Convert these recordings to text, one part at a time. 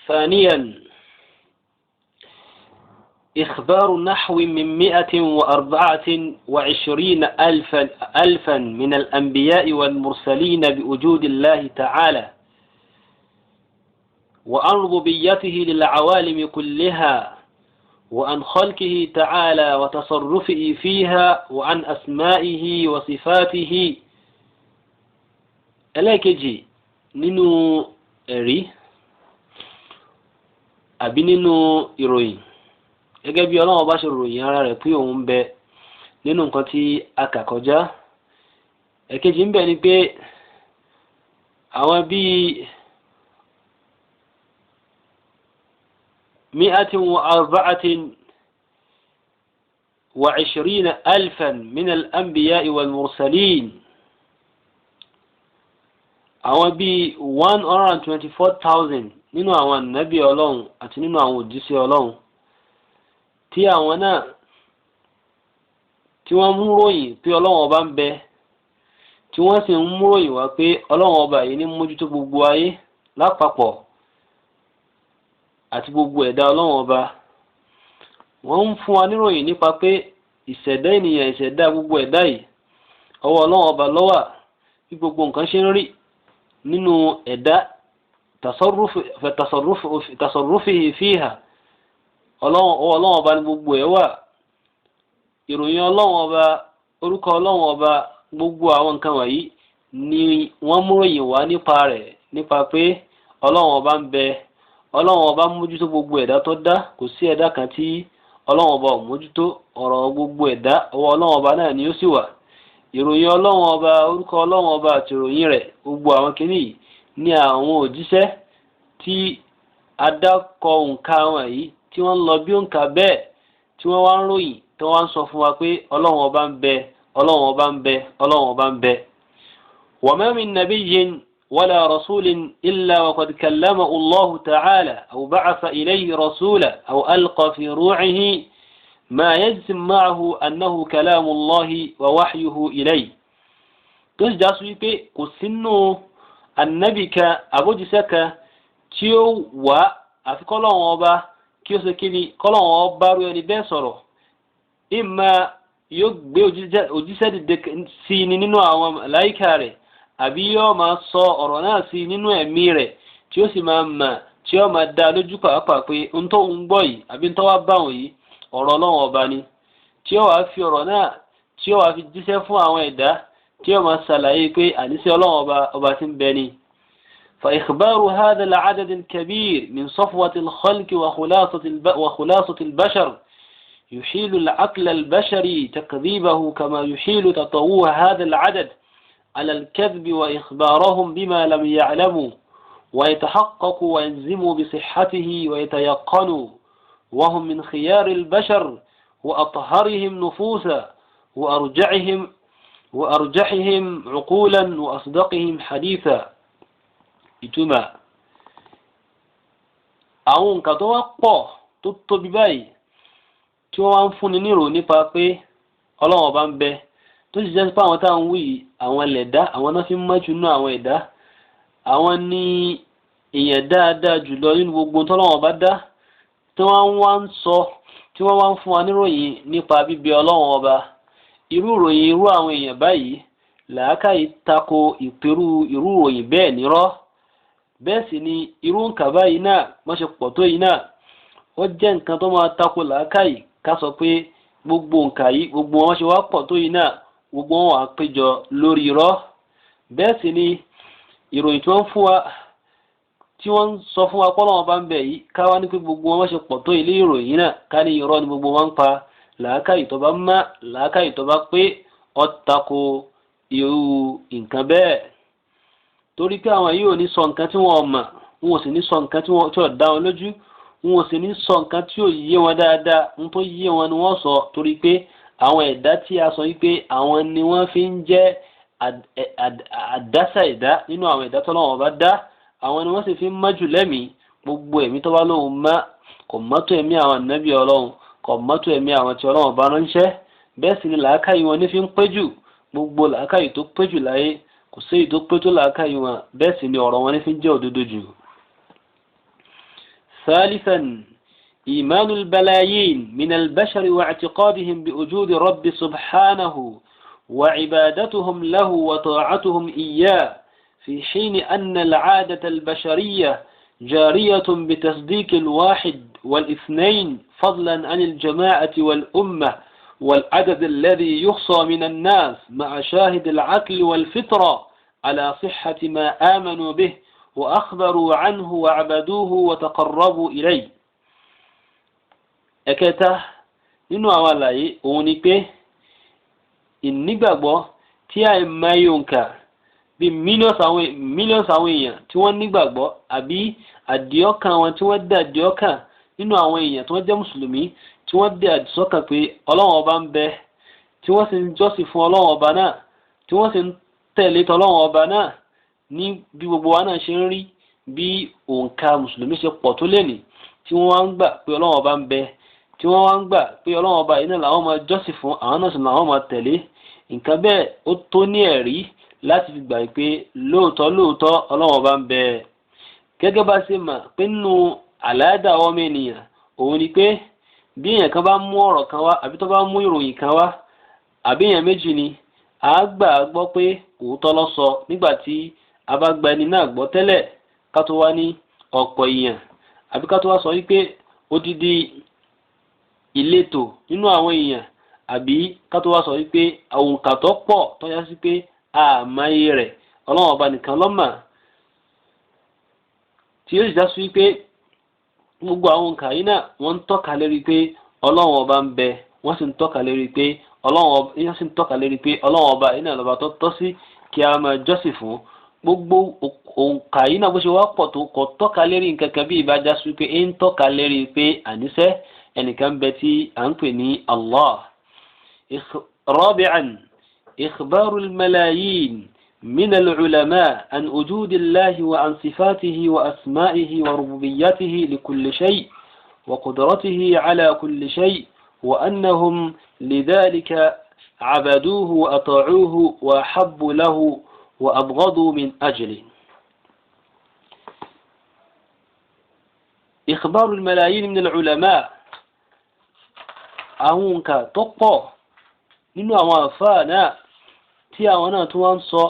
ثانيا إخبار نحو من 124 ألفا من الأنبياء والمرسلين بوجود الله تعالى وعن ربوبيته للعوالم كلها وعن خلقه تعالى وتصرفه فيها وعن أسمائه وصفاته. ẹlẹ́ẹ̀kejì nínú ẹ̀rí àbí nínú ìròyìn gẹ́gẹ́ bí Ọlọ́run bá ṣe ròyìn ara rẹ̀ pé òun ń bẹ nínú nǹkan tí a kà kọjá. ẹ̀kejì ń bẹ ni pé àwọn bíi 124 ألفا من الأنبياء والمرسلين àwọn bíi 124,000 nínú àwọn ànábì Ọlọ́run àti nínú àwọn òjíṣẹ́ Ọlọ́run tí àwọn náà tí wọ́n mú ròyìn pé Ọlọ́run ọba ń bẹ tí wọ́n sì ń mú ròyìn wá pé Ọlọ́run ọba yìí ní mójútó gbogbo ayé lápapọ̀ àti gbogbo ẹ̀dá Ọlọ́run ọba. wọ́n ń fún wa níròyìn nípa pé ìṣẹ̀dá ènìyàn ìṣẹ̀dá gbogbo ẹ̀dá yìí ọwọ́ Ọlọ́run ọba ló wà bí gbogbo nǹkan ṣe ń rí nínú ẹ̀dá tasarrufihi fiha Ọlọ́run ọba ní gbogbo ẹ̀ wà. ìròyìn Ọlọ́run ọba orúkọ Ọlọ́run ọba gbogbo àwọn nǹkan wọ̀nyí ni wọ́n mú ròyìn wá nípa rẹ̀ nípa pé Ọlọ́run ọba ń bẹ Ọlọ́run ọba mójútó gbogbo ẹ̀dá tó dá kò sí ẹ̀dá kan tí Ọlọ́run ọba ò mójútó ọ̀rọ̀ gbogbo ẹ̀dá ọwọ́ Ọlọ́run ọba náà ni ó sì wà. ìròyìn Ọlọ́run ọba orúkọ Ọlọ́run ọba àti ìròyìn rẹ̀ gbogbo àwọn kìíní ní àwọn òjíṣẹ́ tí adákọ òǹkà wọn yìí tí wọ́n ń lọ bí òǹkà bẹ́ẹ̀ tí wọ́n wá ń ròyìn tí wọ́n wá ń sọ fún wa pé Ọlọ́run ọba ń bẹ Ọlọ́run ọba ń bẹ Ọlọ́run ọba ń bẹ. wa ma min nabiyyin wala rasulin illa waqad kallamahu Allahu ta'ala aw ba'atha ilayhi rasula aw alqa fi ru'ihi ما يجزم معه أنه كلام الله ووحيه إليه. tó sì já sí wípé kò sínú ànábì kan àbójíṣẹ́ kan tí ó wà àfi kọ́lọ́hún ọba kí ó ṣe kí ni kọ́lọ́hún ọba rú ẹni bẹ́ẹ̀ sọ̀rọ̀. ìmọ̀ yóò gbé òjíṣẹ́ dìde sí ni nínú àwọn màláíkà rẹ̀ àbí yóò máa sọ ọ̀rọ̀ náà sí nínú ẹ̀mí rẹ̀ tí ó sì máa mà tí ó máa dá lójú pàápàá pé ohun tó ń gbọ́ yìí àbí ohun tó wá bá wọn yìí ọ̀rọ̀ Ọlọ́run ọba ni tí ó wàá fi ọ̀rọ̀ náà tí ó wàá fi jíṣẹ́ fún àwọn ẹ̀dá tí ó máa ṣàlàyé pé àníṣe Ọlọ́run ọba tí ń bẹ ni. فإخبار هذا العدد الكبير من صفوة الخلق وخلاصة البشر يحيل العقل البشري تكذيبه كما يحيل تطوع هذا العدد على الكذب وإخبارهم بما لم يعلموا ويتحقق وينزم بصحته ويتيقنوا وهم من خيار البشر وأطهرهم نفوسا وأرجحهم عقولا وأصدقهم حديثا. ìtumọ̀ àwọn nǹkan tó wá pọ̀ tó tóbi báyìí tí wọ́n wá ń fúnni nírò nípa pé Ọlọ́run ọba ń bẹ tó sì jẹ́ pé àwọn táwọn wí àwọn ẹlẹ́dá àwọn náà fi ń mọ́jú nínú àwọn ẹ̀dá àwọn ní èèyàn dáadáa jùlọ nínú gbogbo tọ́lọ́run ọba dá tí wọ́n wá ń sọ tí wọ́n wá ń fún wa níròyìn nípa bíbẹ Ọlọ́run ọba. irú ìròyìn irú àwọn èèyàn báyìí làákàyè tako ìpérú irú ìròyìn bẹ́ẹ̀ nírọ́. bẹ́ẹ̀ sì ni irú nǹkan báyìí náà wọ́n ṣe pọ̀ tó yìí náà ó jẹ́ nǹkan tó máa tako làákàyè ká sọ pé gbogbo nǹkan yìí gbogbo wọn ṣe wá pọ̀ tó yìí náà gbogbo wọn wà péjọ lórí irọ́. bẹ́ẹ̀ sì ni ìròyìn tí wọ́n fún wa tí wọ́n ń sọ fún wa pé Ọlọ́run bá ń bẹ yìí ká wá ní pé gbogbo wọn ṣe pọ̀ tó ilé ìròyìn náà ká ní irọ́ ni gbogbo wọn ń pa làákàyè tó bá má làákàyè tó bá pé ó tako irú nǹkan bẹ́ẹ̀. torí pé àwọn yìí ò ní sọ nǹkan tí wọ́n mọ̀ wọn ò sì ní sọ nǹkan tí ò dá wọn lójú wọn ò sì ní sọ nǹkan tí ò yé wọn dáadáa ń tó yé wọn ni wọ́n sọ torí pé àwọn ẹ̀dá tí a sọ wípé àwọn ni wọ́n fi ń jẹ́ àdásà ẹ̀dá nínú àwọn ẹ̀dá t'Ọlọ́run bá dá àwọn ni wọ́n sì fi ń mọ́jú lẹ́mìí gbogbo ẹ̀mí tó bá lóun má kò mọ́tò ẹ̀mí àwọn ànábì Ọlọ́run kò mọ́tò ẹ̀mí àwọn tí Ọlọ́run bá ránṣẹ́. bẹ́ẹ̀ sì ni làákàyè wọn ní fi ń péjù gbogbo làákàyè tó péjù láyé kò sí èyí tó pé tó làákàyè wọn bẹ́ẹ̀ sì ni ọ̀rọ̀ wọn ní fi ń jẹ́ òdodo jù. ثالثا إيمان البلايين من البشر واعتقادهم بوجود رب سبحانه وعبادتهم له وطاعتهم إياه، في حين أن العادة البشرية جارية بتصديق الواحد والاثنين فضلا عن الجماعة والأمة والعدد الذي يحصى من الناس مع شاهد العقل والفطرة على صحة ما آمنوا به وأخبروا عنه وعبدوه وتقربوا إليه. ẹ̀kẹta nínú àwọn àlàyé òun ni pé ìnígbàgbọ́ tí àìmọye òǹkà bí millions àwọn èèyàn tí wọ́n nígbàgbọ́ àbí àdìọ́kàn wọn tí wọ́n dé àdìọ́kàn nínú àwọn èèyàn tí wọ́n jẹ́ mùsùlùmí tí wọ́n dé àdìsọ́kàn pé ọlọ́run ọba ń bẹ tí wọ́n sì ń jọ́sìn fún ọlọ́run ọba náà tí wọ́n sì ń tẹ̀lé tọlọ́run ọba náà ní bí gbogbo wa náà ṣe ń rí bí òǹkà mùsùlùmí ṣe pọ̀ tó lẹ́nìí tí wọ́n wá ń gbà pé ọlọ́run ọba ń bẹ tí wọ́n wá ń gbà pé ọlọ́run ọba yìí náà làwọn máa jọ́sìn fún àwọn náà sì làwọn máa tẹ̀lé. nǹkan bẹ́ẹ̀ ó tó ní ẹ̀rí láti fi gbà pé lóòótọ́ ọlọ́run ọba ń bẹ. gẹ́gẹ́ bá ṣe mà pé nínú àláàdà ọmọ ènìyàn òun ni pé bí èèyàn kan bá mú ọ̀rọ̀ kan wá àbí tó bá mú ìròyìn kan wá àbí èèyàn méjì ni a gbà gbọ́ pé òótọ́ ló sọ nígbà tí a bá gba ẹni náà gbọ́ tẹ́lẹ̀ ká tó wá ní ọ̀pọ̀ èèyàn àbí ká tó wá sọ wípé odidi ìletò nínú àwọn èèyàn àbí ká tó wá sọ wípé òǹkà tó pọ̀ tó yá sí pé àmàyé rẹ̀ ọlọ́run ọba nìkan ló mọ̀, tí yóò sì já sí wípé gbogbo àwọn òǹkà yìí náà wọ́n ń tọ́ka lérí pé ọlọ́run ọba ń bẹ, wọ́n sì ń tọ́ka lérí pé ọlọ́run ọba yìí náà lọ́ba tó tọ́ sí kí a máa jọ́sìn fún. gbogbo òǹkà yìí náà bó ṣe wá pọ̀ tó kọ́ tọ́ka lérí nǹkan kan bí ìbájá sí pé ń tọ́ka lérí pé àníṣe ẹnìkan bẹ tí à ń pè ní Allah. رابعا إخبار الملايين من العلماء عن وجود الله وعن صفاته وأسمائه وربوبيته لكل شيء وقدرته على كل شيء وأنهم لذلك عبدوه وأطاعوه وأحبوا له وأبغضوا من أجله. إخبار الملايين من العلماء àwọn nǹkan tó pọ̀ nínú àwọn àfáà náà tí àwọn náà tún wá ń sọ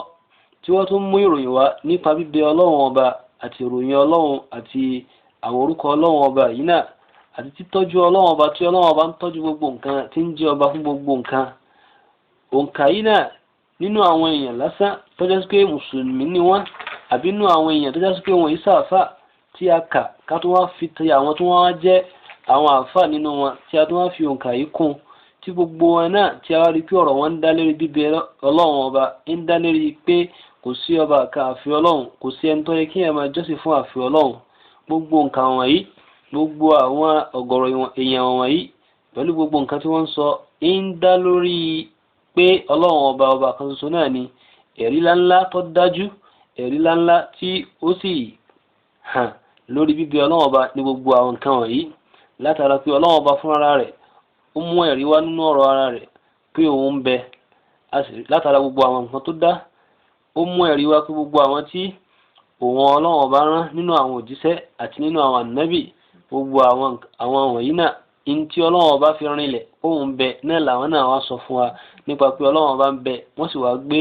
tí wọ́n tún mú ìròyìn wá nípa bíbẹ ọlọ́run ọba àti ìròyìn ọlọ́run àti àwọn orúkọ ọlọ́run ọba yìí náà àti títọ́jú ọlọ́run ọba tí ọlọ́run ọba ń tọ́jú gbogbo nǹkan tí ń jẹ́ ọba fún gbogbo nǹkan. òǹkà yìí náà nínú àwọn èèyàn lásán tó jẹ́ sí pé mùsùlùmí ni wọ́n àbí nínú àwọn èèyàn tó jẹ́ sí pé wọ́n yìí sáfà tí a kà ká tó wá fi ti àwọn tó wá jẹ́ àwọn àfáà nínú wọn tí a tó wá fi òǹkà yìí kún tí gbogbo wọn náà tí a wá rí pé ọ̀rọ̀ wọn ń dá lérí bíbẹ ọlọ́run ọba ń dá lérí pé kò sí ọba kan àfi ọlọ́run, kò sí ẹni tó yẹ kí ẹ máa jọ́sìn fún àfi ọlọ́run. gbogbo nǹkan wọ̀nyí gbogbo àwọn ọ̀gọ̀rọ̀ èèyàn wọ̀nyí pẹ̀lú gbogbo nǹkan tí wọ́n ń sọ ń dá lórí pé ọlọ́run ọba kan ṣoṣo náà ni ẹ̀rí ńláńlá tó dájú, ẹ̀rí ńláńlá tí ó sì hàn lórí bíbẹ ọlọ́run ọba ní gbogbo àwọn nǹkan wọ̀nyí látara pé ọlọ́run ọba fúnra rẹ̀ ó mú ẹ̀rí wá nínú ọ̀rọ̀ ara rẹ̀ pé òun ń bẹ, látara gbogbo àwọn nǹkan tó dá ó mú ẹ̀rí wá pé gbogbo àwọn tí òun ọlọ́run ọba rán nínú àwọn òjíṣẹ́ àti nínú àwọn ànábì gbogbo àwọn wọ̀nyí náà in tí ọlọ́run ọba fi rinlẹ̀ òun bẹ náà làwọn náà wá sọ fún wa nípa pé ọlọ́run ọba ń bẹ. wọ́n sì wá gbé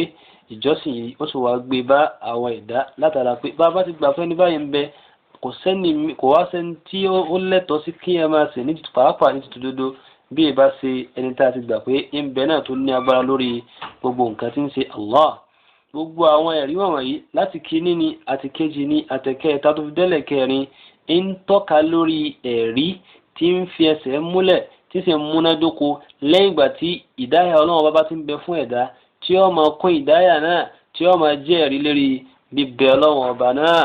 ìjọsìn yìí wọ́n sì wá gbé bá àwọn ẹ̀dá látara pé bá bá ti gbà fẹ́ ní báyìí ń bẹ kò wá sẹ́ni tí ó lẹ́tọ̀ọ́ sí kí ẹ máa sìn ní pàápàá ní tòdodo bí ẹ bá ṣe ẹni tá a ti gbà pé ń bẹ náà tó ní agbára lórí gbogbo nǹkan tí ń ṣe Allah. gbogbo àwọn ẹ̀rí wọ̀nyí láti kíní ni àti kejì ni àtẹ̀kẹ́ta tó fi délẹ̀ kẹrin ń tọ́ka lórí ẹ̀rí tí ń fi ẹsẹ̀ múlẹ̀ tí sì ń múnádóko lẹ́yìn ìgbà tí ìdáyà ọlọ́run bá ti ń bẹ fún ẹ̀dá tí ó máa kún ìdáyà náà tí ó máa jẹ́ ẹ̀rí lérí bíbẹ ọlọ́run ọba náà.